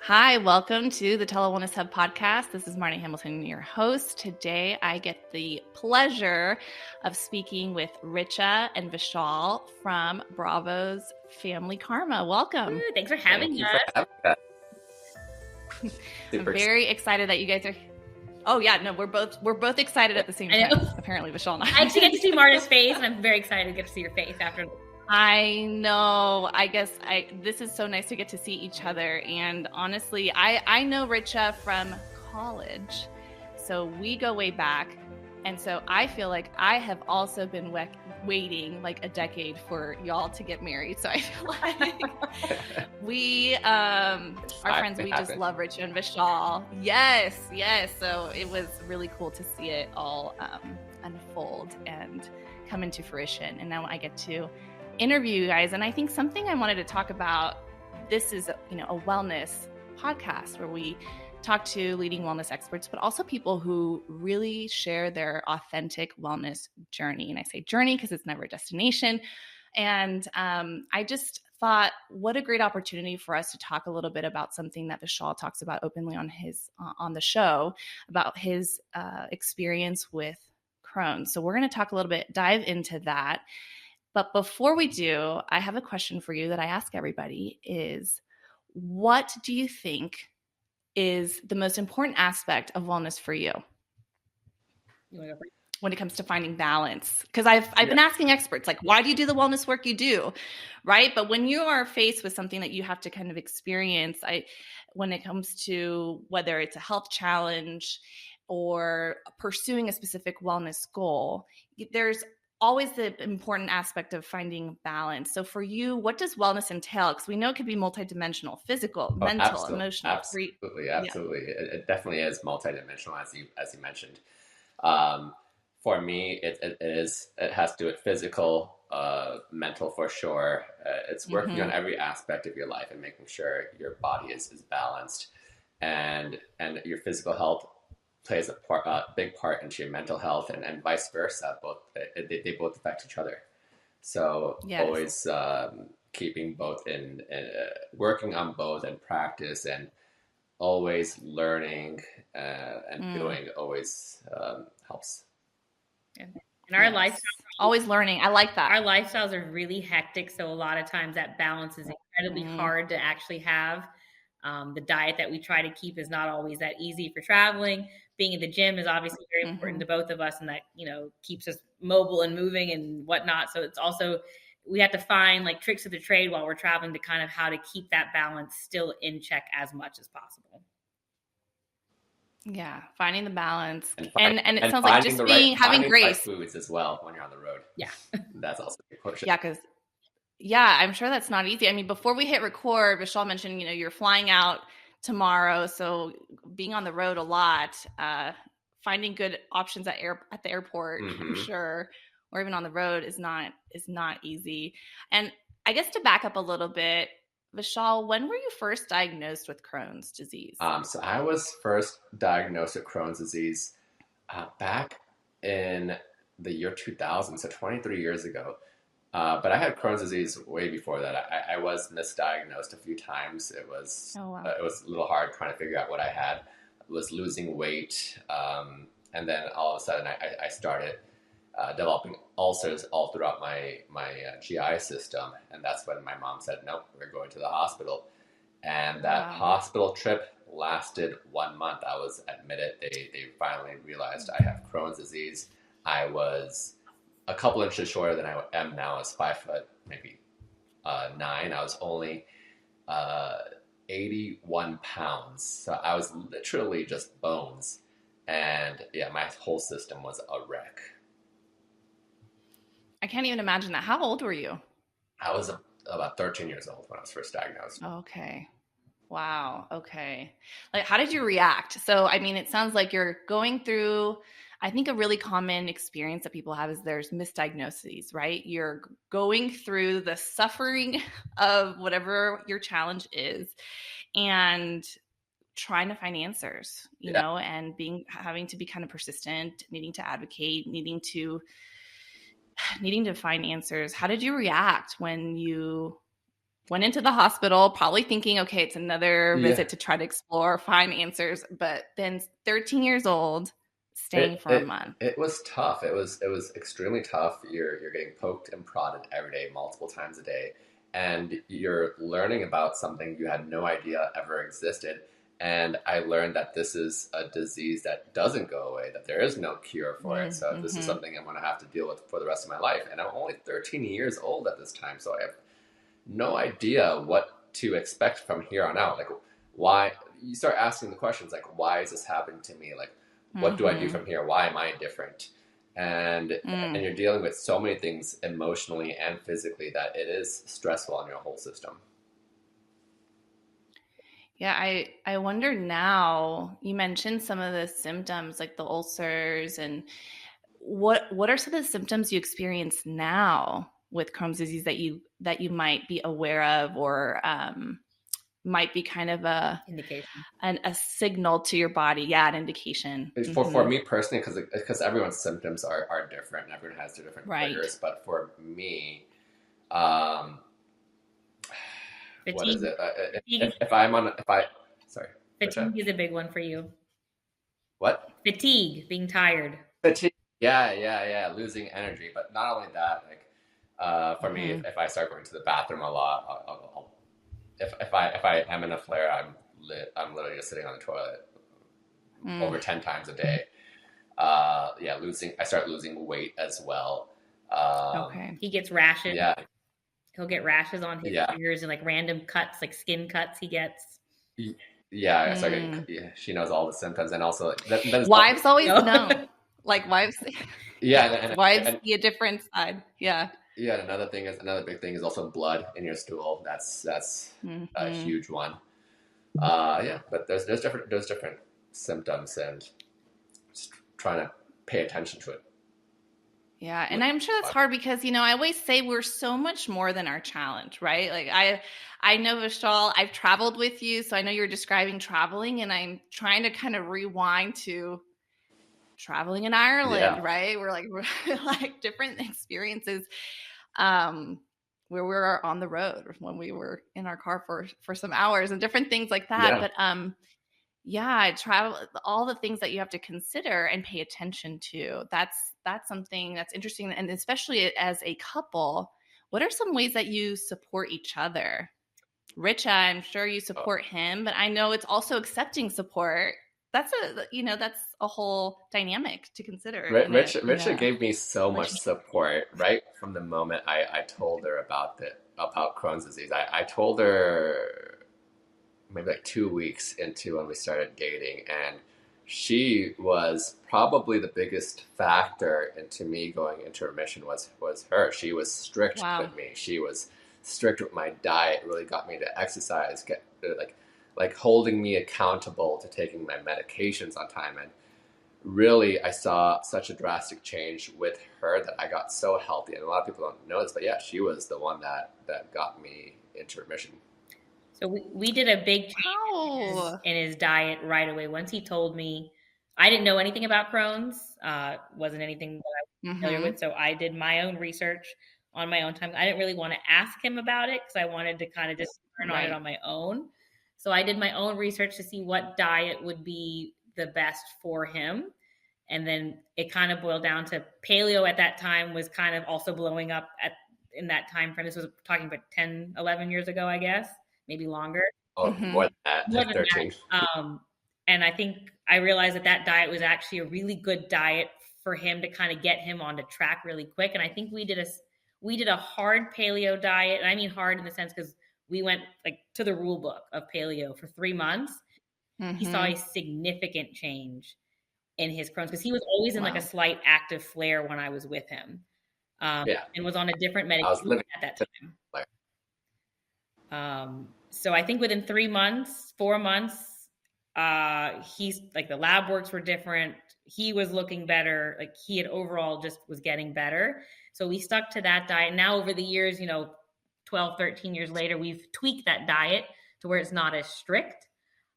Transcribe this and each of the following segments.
Hi, welcome to the TeleWellness Hub podcast. This is Marnie Hamilton, your host. Today, I get the pleasure of speaking with Richa and Vishal from Bravo's Family Karma. Welcome. Ooh, thanks for having us. I'm very excited that you guys are. Oh yeah, no, we're both excited at the same time. Apparently, Vishal and I actually get to see Marta's face, and I'm very excited to get to see your face after. I know. I guess this is so nice to get to see each other. And honestly, I know Richa from college. So we go way back. And so I feel like I have also been waiting like a decade for y'all to get married. So I feel like we, our friends, we just love Richa and Vishal. Yes. So it was really cool to see it all unfold and come into fruition. And now I get to interview you guys. And I think something I wanted to talk about, this is, a wellness podcast where we talk to leading wellness experts, but also people who really share their authentic wellness journey. And I say journey because it's never a destination. And I just thought, what a great opportunity for us to talk a little bit about something that Vishal talks about openly on his on the show, about his experience with Crohn. So we're going to talk a little bit, dive into that. But before we do, I have a question for you that I ask everybody is, what do you think is the most important aspect of wellness for you when it comes to finding balance? Because I've been asking experts, like, why do you do the wellness work you do, right? But when you are faced with something that you have to kind of experience, when it comes to whether it's a health challenge or pursuing a specific wellness goal, there's always the important aspect of finding balance. So for you, what does wellness entail? Because we know it could be multidimensional, physical, mental, emotional. Absolutely. Yeah. It definitely is multidimensional, as you mentioned. For me, it has to do with physical, mental for sure. It's working on every aspect of your life and making sure your body is balanced, and your physical health plays a big part into your mental health, and vice versa. They both affect each other. So always keeping both in working on both and practice, and always learning and doing always helps. And our lifestyle, always learning. I like that. Our lifestyles are really hectic, so a lot of times that balance is incredibly hard to actually have. The diet that we try to keep is not always that easy for traveling. Being in the gym is obviously very important to both of us, and that, keeps us mobile and moving and whatnot. So it's also, we have to find like tricks of the trade while we're traveling to kind of how to keep that balance still in check as much as possible. Yeah, finding the balance, and it sounds like just having grace. Right foods as well when you're on the road. Yeah, that's also a portion. Yeah, because I'm sure that's not easy. I mean, before we hit record, Vishal mentioned you're flying out tomorrow, so being on the road a lot, finding good options at the airport, I'm sure, or even on the road is not easy. And I guess to back up a little bit, Vishal, when were you first diagnosed with Crohn's disease? So I was first diagnosed with Crohn's disease back in the year 2000, so 23 years ago. But I had Crohn's disease way before that. I was misdiagnosed a few times. It was it was a little hard trying to figure out what I had. I was losing weight, and then all of a sudden I started developing ulcers all throughout my GI system, and that's when my mom said, "Nope, we're going to the hospital." And that hospital trip lasted 1 month. I was admitted. They finally realized I have Crohn's disease. I was a couple inches shorter than I am now. I was 5 foot, maybe 9. I was only 81 pounds. So I was literally just bones. And my whole system was a wreck. I can't even imagine that. How old were you? I was about 13 years old when I was first diagnosed. Okay. Wow. Okay. Like, how did you react? So, I mean, it sounds like you're going through, I think a really common experience that people have is there's misdiagnoses, right? You're going through the suffering of whatever your challenge is and trying to find answers, you know, and having to be kind of persistent, needing to advocate, needing to find answers. How did you react when you went into the hospital, probably thinking, okay, it's another Yeah. visit to try to explore, find answers. But then 13 years old, staying It for a it month. it was tough. It was extremely tough. You're getting poked and prodded every day, multiple times a day, and you're learning about something you had no idea ever existed. And I learned that this is a disease that doesn't go away, that there is no cure for it. So this is Mm-hmm. something I'm going to have to deal with for the rest of my life. And I'm only 13 years old at this time, so I have no idea what to expect from here on out. Like, why you start asking the questions like, why is this happening to me? Like, what do I do Mm-hmm. from here? Why am I different? And you're dealing with so many things emotionally and physically that it is stressful on your whole system. Yeah, I wonder now, you mentioned some of the symptoms like the ulcers, and what are some of the symptoms you experience now with Crohn's disease that you might be aware of, or might be kind of Indication. a signal to your body? Yeah, an indication. For me personally, because everyone's symptoms are different, and everyone has their different Right. triggers. But for me, um, what is Fatigue. it? Fatigue, If I'm on, if I, sorry, Richa? fatigue is a big one for you. What? Fatigue, being tired. Fatigue. Yeah. Losing energy, but not only that. Like, for me, Mhm. if I start going to the bathroom a lot, if I am in a flare, I'm literally just sitting on the toilet over 10 times a day. Yeah, I start losing weight as well. Okay. He gets rashes. Yeah, He'll get rashes on his yeah, fingers and like random cuts, like skin cuts he gets. yeah. I start getting. Yeah, she knows all the symptoms, and also Wives always No. know. Like wives, yeah, wives see a different side. Yeah. yeah. Another big thing is also blood in your stool. That's a huge one. Yeah, but there's different symptoms, and just trying to pay attention to it. Yeah, and I'm sure that's hard because I always say we're so much more than our challenge, right? Like I know, Vishal, I've traveled with you, so I know you're describing traveling, and I'm trying to kind of rewind to traveling in Ireland, Yeah. right? We're like different experiences, where we were on the road when we were in our car for some hours and different things like that. Yeah. But yeah, travel, all the things that you have to consider and pay attention to. That's something that's interesting, and especially as a couple, what are some ways that you support each other? Richa, I'm sure you support him, but I know it's also accepting support. That's a whole dynamic to consider. Richa gave me so much support right from the moment I told her about Crohn's disease. I told her maybe like 2 weeks into when we started dating, and she was probably the biggest factor into me going into remission was her. She was strict with me. She was strict with my diet, really got me to exercise, get like holding me accountable to taking my medications on time. And really, I saw such a drastic change with her that I got so healthy. And a lot of people don't know this, but yeah, she was the one that got me into remission. So we did a big change in his diet right away. Once he told me, I didn't know anything about Crohn's, wasn't anything that I was familiar with. So I did my own research on my own time. I didn't really want to ask him about it because I wanted to kind of just learn on it on my own. So I did my own research to see what diet would be the best for him. And then it kind of boiled down to paleo at that time was kind of also blowing up in that time frame. This was talking about 10, 11 years ago, I guess. Maybe longer. Oh, more than that, like 13. And I think I realized that diet was actually a really good diet for him to kind of get him on the track really quick. And I think we did a hard paleo diet. And I mean hard in the sense because we went like to the rule book of paleo for 3 months. He saw a significant change in his Crohn's because he was always in like a slight active flare when I was with him. And was on a different medication at that time. So I think within 3 months, 4 months, he's like the lab works were different. He was looking better. Like he had overall just was getting better. So we stuck to that diet. Now over the years, 12, 13 years later, we've tweaked that diet to where it's not as strict,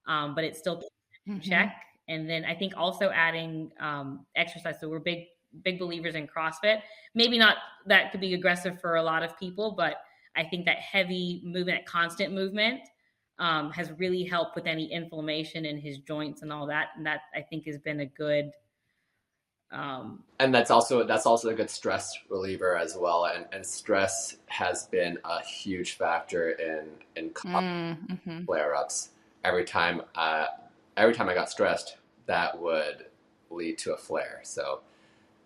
but it's still in check. And then I think also adding exercise. So we're big believers in CrossFit. Maybe not that could be aggressive for a lot of people, but I think that heavy movement, constant movement, has really helped with any inflammation in his joints and all that. And that, I think, has been a good. And that's also a good stress reliever as well. And stress has been a huge factor in flare-ups. Every time I got stressed, that would lead to a flare. So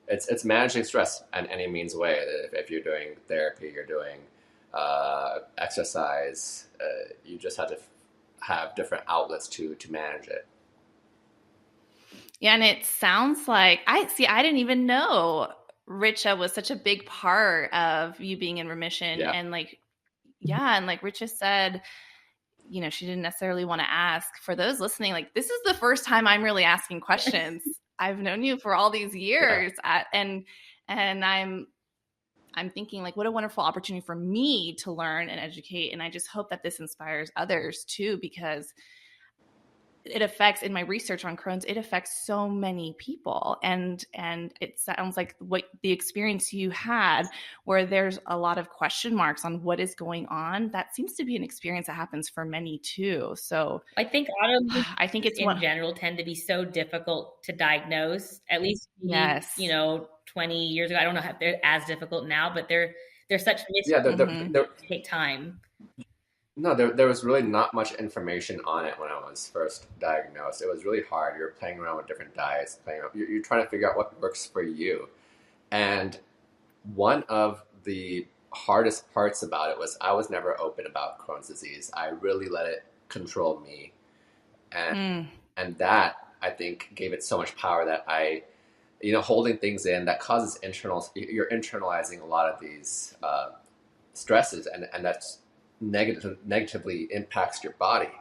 it's managing stress in any means way. If you're doing therapy, you're doing exercise, you just have to have different outlets to manage it. Yeah, and it sounds like I didn't even know Richa was such a big part of you being in remission. Yeah. And like Richa said, she didn't necessarily want to ask. For those listening, like, this is the first time I'm really asking questions. I've known you for all these years, and I'm thinking, like, what a wonderful opportunity for me to learn and educate. And I just hope that this inspires others too, because it affects, in my research on Crohn's, it affects so many people. And it sounds like what the experience you had, where there's a lot of question marks on what is going on, that seems to be an experience that happens for many too. So I think autoimmune I think it's in general tend to be so difficult to diagnose, at least, 20 years ago. I don't know if they're as difficult now, but they're such mysteries. They take time. No, there was really not much information on it when I was first diagnosed. It was really hard. You're playing around with different diets, you're trying to figure out what works for you. And one of the hardest parts about it was I was never open about Crohn's disease. I really let it control me. And that, I think, gave it so much power that holding things in, that causes you're internalizing a lot of these stresses, and that's negatively impacts your body.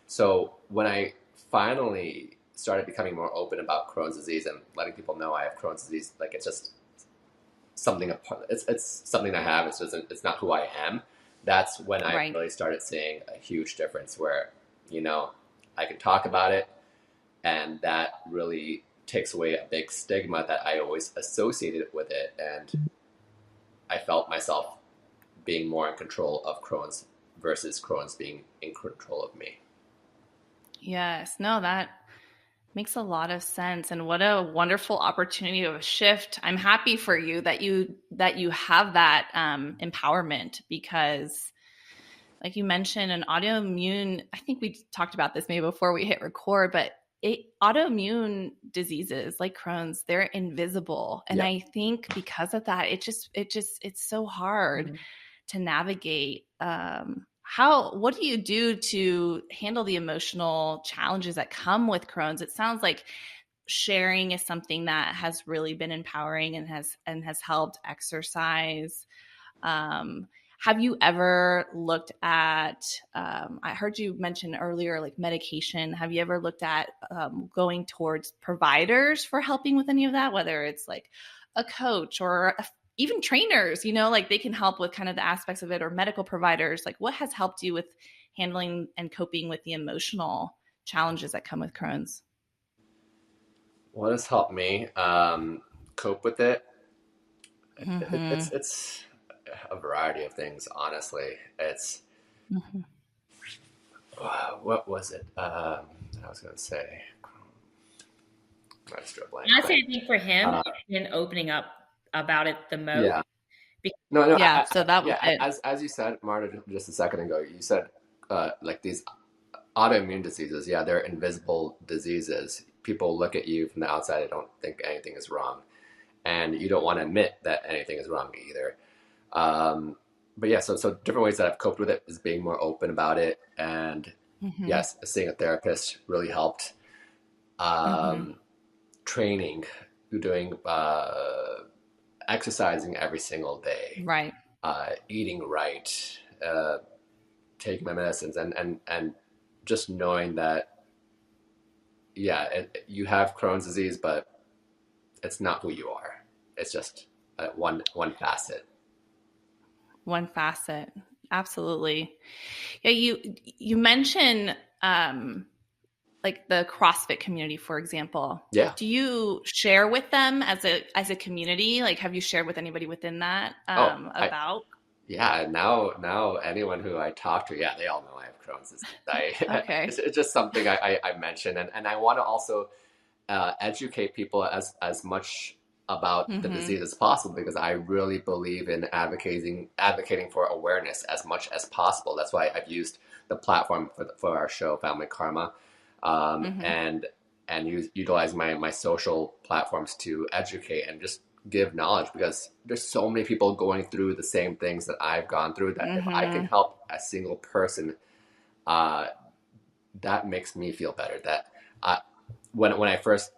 So when I finally started becoming more open about Crohn's disease and letting people know I have Crohn's disease, like, it's just something it's something I have. It's not who I am. That's when I really started seeing a huge difference where, I can talk about it, and that really takes away a big stigma that I always associated with it. And I felt myself being more in control of Crohn's versus Crohn's being in control of me. Yes, no, that makes a lot of sense. And what a wonderful opportunity of a shift. I'm happy for you that you have that empowerment, because like you mentioned, an autoimmune, I think we talked about this maybe before we hit record, but autoimmune diseases like Crohn's, they're invisible. And I think because of that, it's so hard to navigate. What do you do to handle the emotional challenges that come with Crohn's? It sounds like sharing is something that has really been empowering and has helped. Exercise. Have you ever looked at, I heard you mention earlier, like medication. Have you ever looked at going towards providers for helping with any of that, whether it's like a coach or even trainers, like they can help with kind of the aspects of it, or medical providers? Like, what has helped you with handling and coping with the emotional challenges that come with Crohn's? What has helped me cope with it? It's a variety of things, honestly. It's what was it? I was going to say. Honestly, I think for him, in opening up about it the most. Yeah. So that was it. As you said, Marta, just a second ago, you said like these autoimmune diseases. Yeah, they're invisible diseases. People look at you from the outside, they don't think anything is wrong, and you don't want to admit that anything is wrong either. But yeah, so different ways that I've coped with it is being more open about it, and yes, seeing a therapist really helped. Training, doing exercising every single day, right? Eating right, taking my medicines, and just knowing that, you have Crohn's disease, but it's not who you are. It's just one facet. One facet, absolutely. Yeah, you mentioned like the CrossFit community, for example. Yeah. Do you share with them as a community? Like, have you shared with anybody within that about? Yeah, now anyone who I talk to, yeah, they all know I have Crohn's disease. Okay. It's just something I mention, and I want to also educate people as much about the disease as possible, because I really believe in advocating for awareness as much as possible. That's why I've used the platform for our show, Family Karma, and utilize my social platforms to educate and just give knowledge, because there's so many people going through the same things that I've gone through, that if I can help a single person, uh, that makes me feel better. That when I first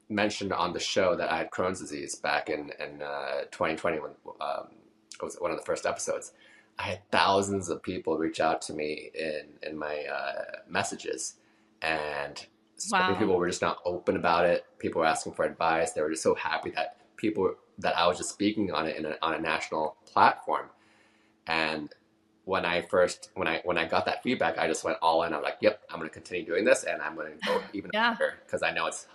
mentioned on the show that I had Crohn's disease back in 2020, when it was one of the first episodes, I had thousands of people reach out to me in my messages, and so many people were just not open about it. People were asking for advice. They were just so happy that I was just speaking on it on a national platform. And when I got that feedback, I just went all in. I'm like, yep, I'm going to continue doing this, and I'm going to go even further, because I know it's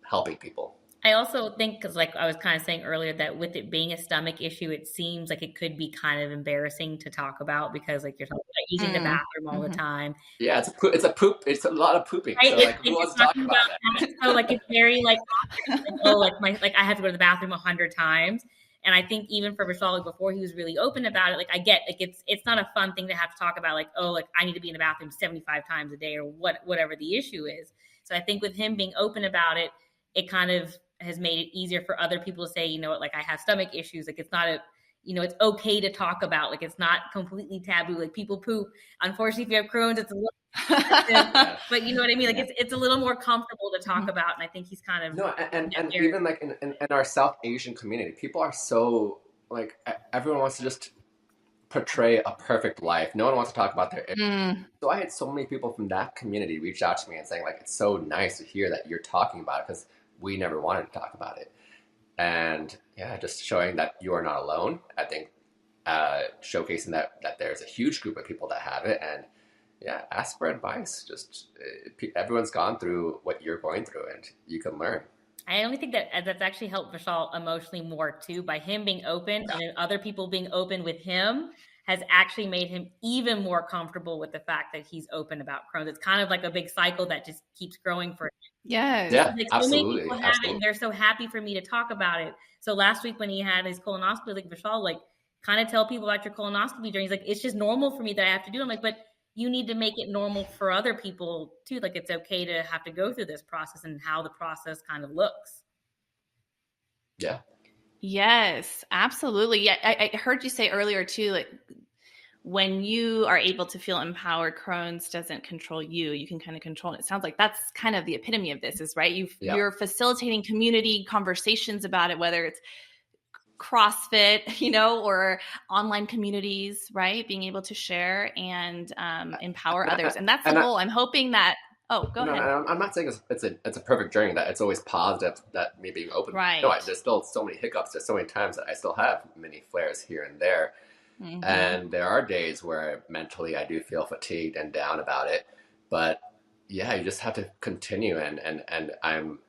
helping people. I also think, because like I was kind of saying earlier, that with it being a stomach issue, it seems like it could be kind of embarrassing to talk about, because like you're talking about using the bathroom all the time. Yeah, it's a lot of pooping. Right? So like, who wants to talk about that? So like it's very like, oh, like I have to go to the bathroom 100 times. And I think even for Vishal, like before he was really open about it, like I get, like it's not a fun thing to have to talk about, like, oh, like I need to be in the bathroom 75 times a day, or whatever the issue is. So I think with him being open about it, it kind of has made it easier for other people to say, you know what, like I have stomach issues. Like it's not it's okay to talk about. Like it's not completely taboo. Like people poop. Unfortunately, if you have Crohn's, it's a little but you know what I mean? Like it's a little more comfortable to talk about. And I think he's kind of and even like in our South Asian community, people are so like, everyone wants to just portray a perfect life. No one wants to talk about their issues. So I had so many people from that community reach out to me and saying like, it's so nice to hear that you're talking about it, because we never wanted to talk about it. And yeah, just showing that you are not alone. I think showcasing that there's a huge group of people that have it, and yeah, ask for advice. Just everyone's gone through what you're going through, and you can learn. I only think that that's actually helped Vishal emotionally more too, by him being open, and then other people being open with him has actually made him even more comfortable with the fact that he's open about Crohn's. It's kind of like a big cycle that just keeps growing for him. Yes. Yeah, like, absolutely. So many people have it, and they're so happy for me to talk about it. So last week when he had his colonoscopy, like Vishal, like kind of tell people about your colonoscopy journey. He's like, it's just normal for me that I have to do it. I'm like, but you need to make it normal for other people too. Like it's okay to have to go through this process, and how the process kind of looks. Yeah. Yes, absolutely. Yeah, I heard you say earlier too, like when you are able to feel empowered, Crohn's doesn't control you. You can kind of control it. It sounds like that's kind of the epitome of this, is right. You're facilitating community conversations about it, whether it's CrossFit, or online communities, right? Being able to share and empower others. And that's the goal. I'm hoping that, go ahead. I'm not saying it's a perfect journey, that it's always positive, that me being open. Right. No, there's still so many hiccups. There's so many times that I still have mini flares here and there. And there are days where mentally I do feel fatigued and down about it. But yeah, you just have to continue. And I'm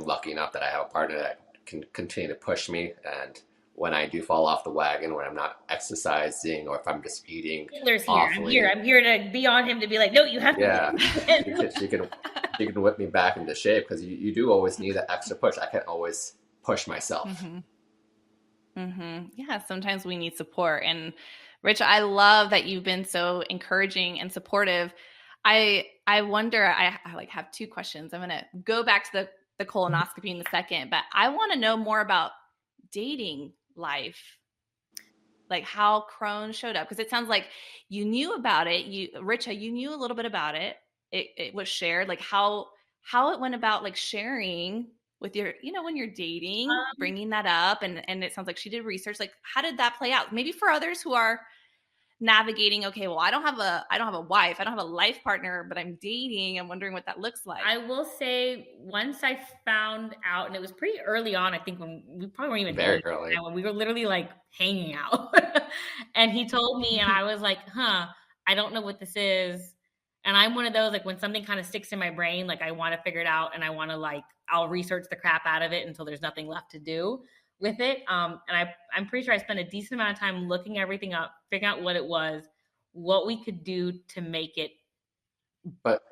lucky enough that I have a partner that can continue to push me. And when I do fall off the wagon, when I'm not exercising, or if I'm just eating awfully, I'm here to be on him, to be like, no, you have to. Yeah, she can whip me back into shape, because you do always need that extra push. I can't always push myself. Yeah, sometimes we need support. And Richa, I love that you've been so encouraging and supportive. I wonder, I like have two questions. I'm going to go back to the colonoscopy in a second, but I want to know more about dating life, like how Crohn showed up. Because it sounds like you knew about it. Richa, you knew a little bit about it. It was shared, like how it went about, like sharing with your, when you're dating, bringing that up. And it sounds like she did research. Like, how did that play out? Maybe for others who are navigating, okay, well, I don't have a wife, I don't have a life partner, but I'm dating. I'm wondering what that looks like. I will say, once I found out, and it was pretty early on, I think, when we probably weren't even very early, when we were literally like hanging out, and he told me, and I was like, I don't know what this is. And I'm one of those, like, when something kind of sticks in my brain, like I want to figure it out, and I want to, like, I'll research the crap out of it until there's nothing left to do. with it. And I'm pretty sure I spent a decent amount of time looking everything up, figuring out what it was, what we could do to make it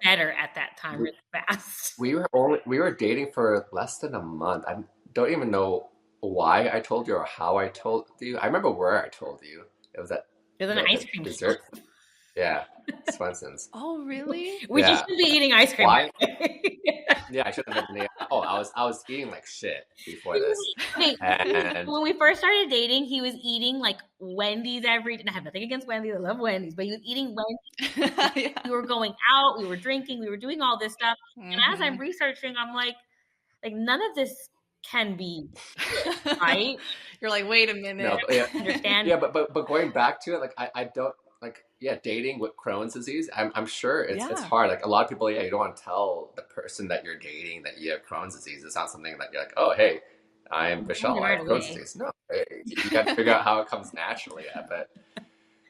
better at that time really fast. We were dating for less than a month. I don't even know why I told you or how I told you. I remember where I told you. It was an ice cream dessert. Yeah, Swenson's. Oh, really? We just should be eating ice cream. Why? Yeah, I should have been. Oh, I was eating like shit before this. And when we first started dating, he was eating like Wendy's every day. And I have nothing against Wendy's. I love Wendy's, but he was eating Wendy's. Yeah. We were going out, we were drinking, we were doing all this stuff. Mm-hmm. And as I'm researching, I'm like none of this can be right. You're like, wait a minute. No, yeah. Understand? Yeah, but going back to it, like I don't like dating with Crohn's disease. I'm sure it's hard. Like a lot of people, you don't want to tell the person that you're dating that you have Crohn's disease. It's not something that you're like, oh hey, I'm Vishal, I have Crohn's disease. No, you got to figure out how it comes naturally. But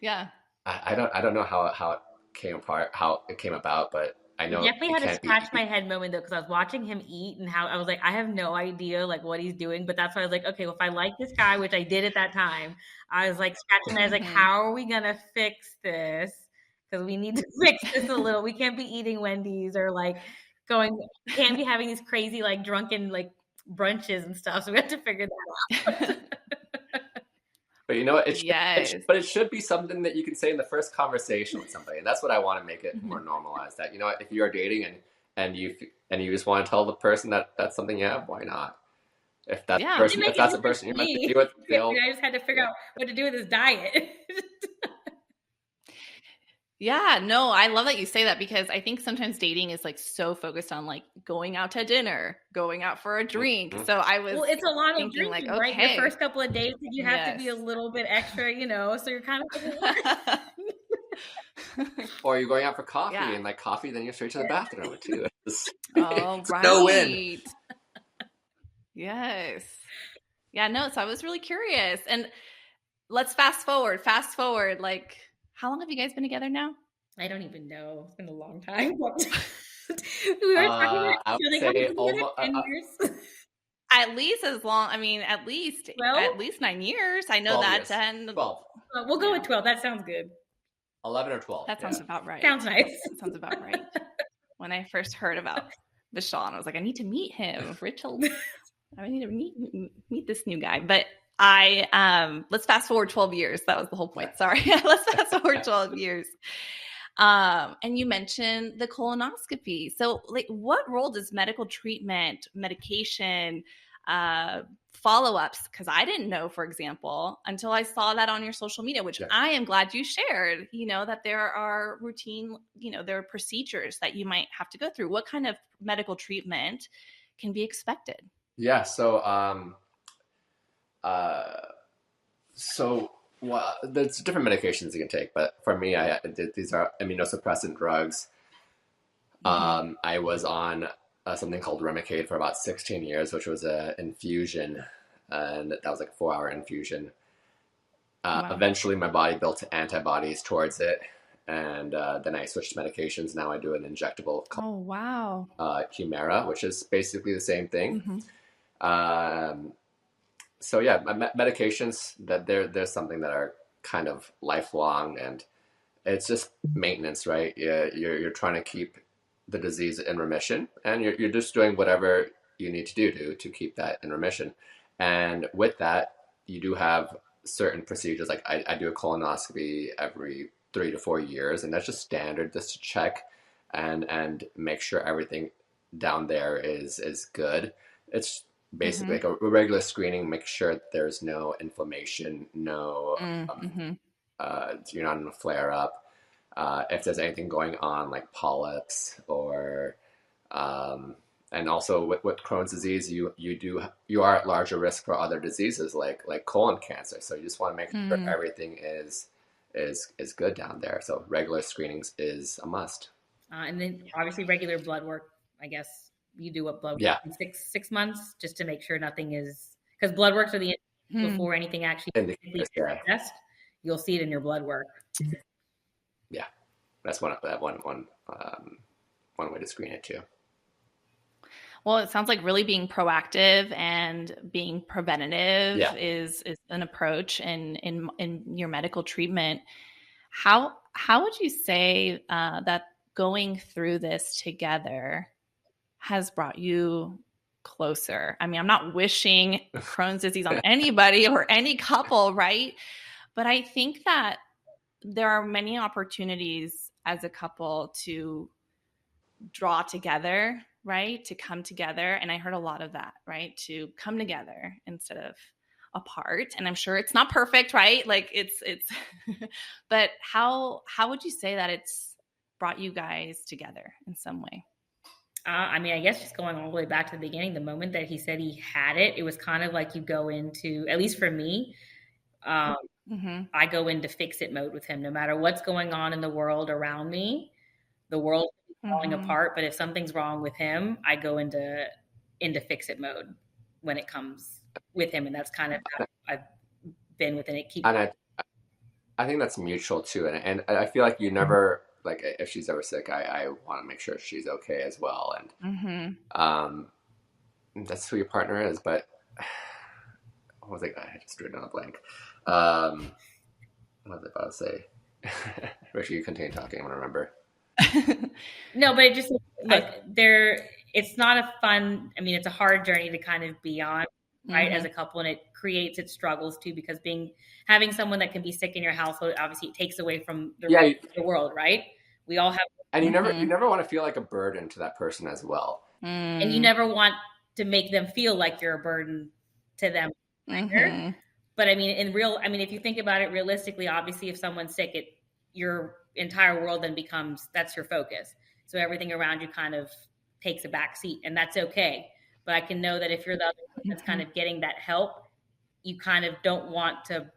yeah, I don't know how it came apart, how it came about, but I know. I definitely had a scratch my head moment though, because I was watching him eat and how I was like, I have no idea like what he's doing, but that's why I was like, okay, well, if I like this guy, which I did at that time, I was like scratching my head, I was like, how are we gonna fix this? Because we need to fix this a little. We can't be eating Wendy's or like can't be having these crazy like drunken like brunches and stuff. So we have to figure that out. But you know what? It should be something that you can say in the first conversation with somebody, and that's what I want to make it more normalized. That if you are dating and you just want to tell the person that that's something you have, why not? If that's a person you're meant to do it, I just had to figure out what to do with his diet. Yeah, no, I love that you say that, because I think sometimes dating is like so focused on like going out to dinner, going out for a drink. Mm-hmm. So I was it's a lot of drinking, like, okay, right? Your first couple of days, you have to be a little bit extra, so you're kind of or you're going out for coffee and like coffee, then you're straight to the bathroom too. Oh, right. No win. Yes. Yeah, no, so I was really curious. And let's fast forward, like, how long have you guys been together now? I don't even know. It's been a long time. We were talking about 10 years. At least as long. I mean, at least 9 years. I know 10. 12. We'll go with 12. That sounds good. 11 or 12. That sounds about right. Sounds nice. That sounds about right. When I first heard about Vishal, I was like, I need to meet him. I need to meet this new guy. But let's fast forward 12 years. That was the whole point. Sorry. Let's fast forward 12 years. And you mentioned the colonoscopy. So like, what role does medical treatment, medication, follow-ups? Because I didn't know, for example, until I saw that on your social media, which I am glad you shared, that there are routine, there are procedures that you might have to go through. What kind of medical treatment can be expected? Yeah. So, there's different medications you can take, but for me, these are immunosuppressant drugs. Mm-hmm. I was on something called Remicade for about 16 years, which was an infusion, and that was like a 4-hour infusion. Wow. Eventually, my body built antibodies towards it, and then I switched medications. Now I do an injectable called Humira, which is basically the same thing. Mm-hmm. So yeah, medications that there's something that are kind of lifelong, and it's just maintenance, right? You're trying to keep the disease in remission, and you're just doing whatever you need to do to keep that in remission. And with that, you do have certain procedures. Like I do a colonoscopy every 3 to 4 years, and that's just standard, just to check and make sure everything down there is good. It's basically like a regular screening, make sure that there's no inflammation, you're not in a flare up. If there's anything going on like polyps or, and also with Crohn's disease, you are at larger risk for other diseases like colon cancer. So you just want to make sure everything is good down there. So regular screenings is a must. And then obviously regular blood work, I guess. You do what blood work in 6 months just to make sure nothing is, because blood works are the before anything actually test. You'll see it in your blood work. Yeah, that's one way to screen it too. Well, it sounds like really being proactive and being preventative Yeah. is an approach in your medical treatment. How would you say that going through this together has brought you closer? I mean, I'm not wishing Crohn's disease on anybody or any couple, right? But I think that there are many opportunities as a couple to draw together, right? To come together. And I heard a lot of that, right? To come together instead of apart. And I'm sure it's not perfect, right? Like it's but how would you say that it's brought you guys together in some way? I mean, I guess just going all the way back to the beginning, the moment that he said he had it, it was kind of like you go into, at least for me, I go into fix it mode with him. No matter what's going on in the world around me, the world is falling apart. But if something's wrong with him, I go into fix it mode when it comes with him, and that's kind of how I've been with it. It keeps. And I think that's mutual too, and I feel like you never like if she's ever sick, I want to make sure she's okay as well, and that's who your partner is. But what was I just drew down a blank. What was I about to say? Richard, you continue talking. I want to remember. No, but it just look there. It's not a fun. I mean, it's a hard journey to kind of be on, right, as a couple, and it creates its struggles too. Because having someone that can be sick in your household, obviously, it takes away from the world, right? We all have, and you never want to feel like a burden to that person as well, and you never want to make them feel like you're a burden to them. But I mean, if you think about it realistically, obviously, if someone's sick, your entire world then that's your focus. So everything around you kind of takes a back seat, and that's okay. But I can know that if you're the other one that's kind of getting that help, you kind of don't want to,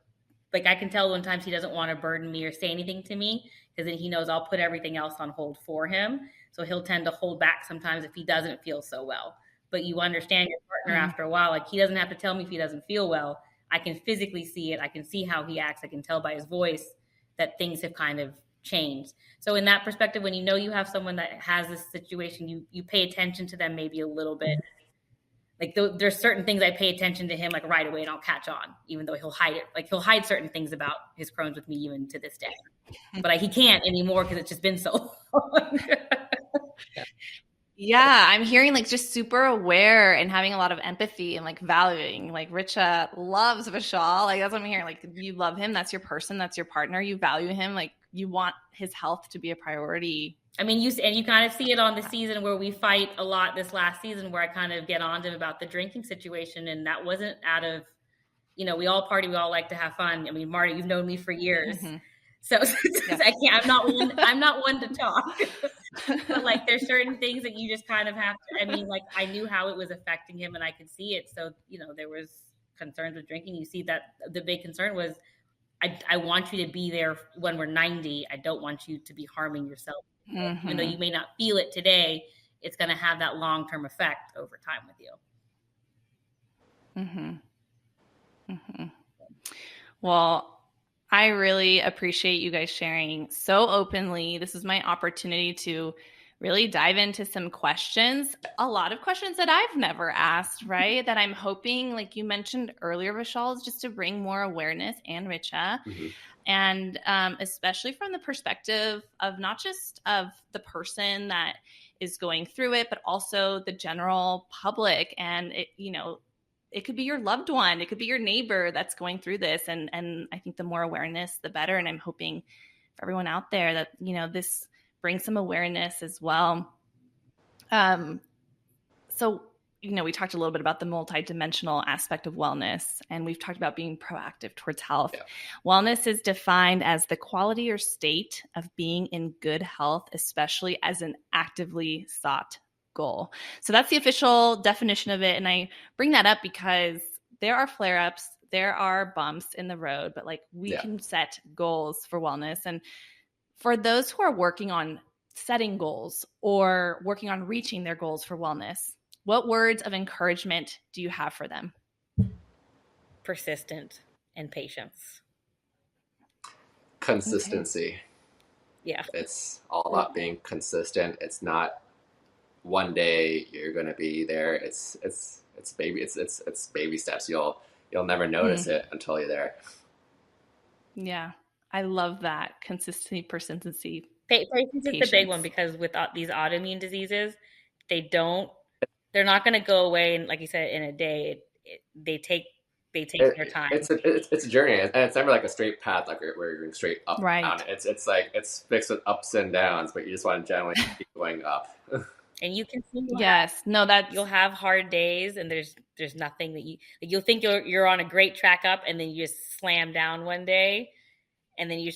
like, I can tell when times he doesn't want to burden me or say anything to me, because then he knows I'll put everything else on hold for him. So he'll tend to hold back sometimes if he doesn't feel so well. But you understand your partner after a while, like he doesn't have to tell me if he doesn't feel well. I can physically see it. I can see how he acts. I can tell by his voice that things have kind of changed. So in that perspective, when you know you have someone that has this situation, you pay attention to them maybe a little bit. Like there's certain things I pay attention to him like right away, and I'll catch on, even though he'll hide it. Like he'll hide certain things about his Crohn's with me even to this day. But he can't anymore because it's just been so long. Yeah, I'm hearing like just super aware and having a lot of empathy and like valuing. Like Richa loves Vishal. Like that's what I'm hearing. Like you love him. That's your person. That's your partner. You value him. Like you want his health to be a priority. I mean, you kind of see it on the season where we fight a lot this last season, where I kind of get on to him about the drinking situation, and that wasn't out of, we all party, we all like to have fun. I mean, Marty, you've known me for years. So I'm not one to talk, but like there's certain things that you just kind of have to, I mean, like I knew how it was affecting him and I could see it. So, there was concerns with drinking. You see that the big concern was, I want you to be there when we're 90. I don't want you to be harming yourself. Even though you may not feel it today, it's going to have that long-term effect over time with you. Well, I really appreciate you guys sharing so openly. This is my opportunity to really dive into some questions, a lot of questions that I've never asked, right? That I'm hoping, like you mentioned earlier, Vishal, is just to bring more awareness, and Richa, and especially from the perspective of not just of the person that is going through it, but also the general public. And it could be your loved one. It could be your neighbor that's going through this. And I think the more awareness, the better. And I'm hoping for everyone out there that, this brings some awareness as well. So, we talked a little bit about the multidimensional aspect of wellness, and we've talked about being proactive towards health. Yeah. Wellness is defined as the quality or state of being in good health, especially as an actively sought goal. So that's the official definition of it. And I bring that up because there are flare-ups, there are bumps in the road, but like we can set goals for wellness. And for those who are working on setting goals or working on reaching their goals for wellness, what words of encouragement do you have for them? Persistent and patience. Consistency. Yeah. It's all about being consistent. It's not one day you're going to be there. It's baby steps. You'll never notice it until you're there. Yeah. I love that. Consistency, persistency. Patience is the big one, because with these autoimmune diseases, they're not going to go away. And like you said, in a day, they take their time. It's a journey, and it's never like a straight path, like where you're going straight up. Right. Down. It's like it's fixed with ups and downs, but you just want to generally keep going up. And you can see you'll have hard days, and there's nothing that you'll think you're on a great track up, and then you just slam down one day, and then you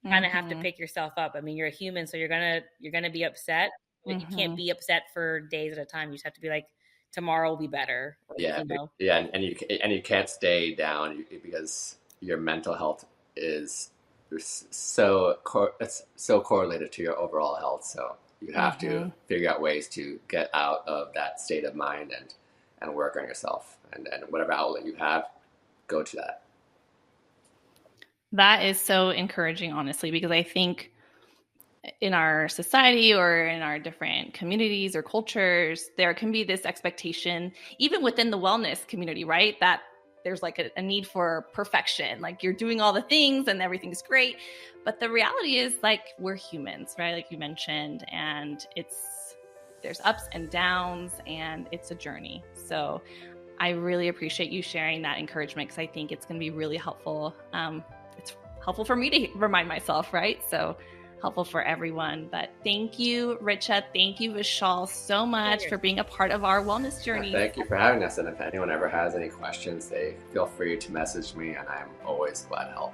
kind of have to pick yourself up. I mean, you're a human, so you're gonna be upset, but you can't be upset for days at a time. You just have to be like, tomorrow will be better. Yeah, and you can't stay down because your mental health is so correlated to your overall health. So you have to figure out ways to get out of that state of mind and work on yourself, and whatever outlet you have, go to that. That is so encouraging, honestly, because I think in our society or in our different communities or cultures, there can be this expectation, even within the wellness community, right? That there's like a need for perfection. Like you're doing all the things and everything's great. But the reality is, like, we're humans, right? Like you mentioned, and there's ups and downs, and it's a journey. So I really appreciate you sharing that encouragement, because I think it's going to be really helpful. It's helpful for me to remind myself, right? So helpful for everyone. But thank you, Richa. Thank you, Vishal, so much for being a part of our wellness journey. Thank you for having us. And if anyone ever has any questions, they feel free to message me, and I'm always glad to help.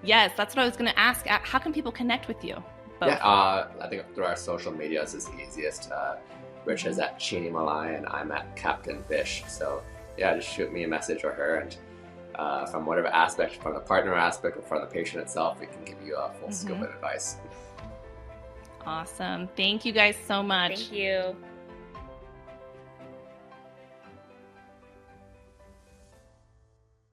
Yes, that's what I was going to ask. How can people connect with you? Both? Yeah, I think through our social medias is easiest. Richa's at Chini Malai, and I'm at Captain Vish. So yeah, just shoot me a message or her, and from whatever aspect, from the partner aspect or from the patient itself, we can give you a full scope of advice. Awesome. Thank you guys so much. Thank you.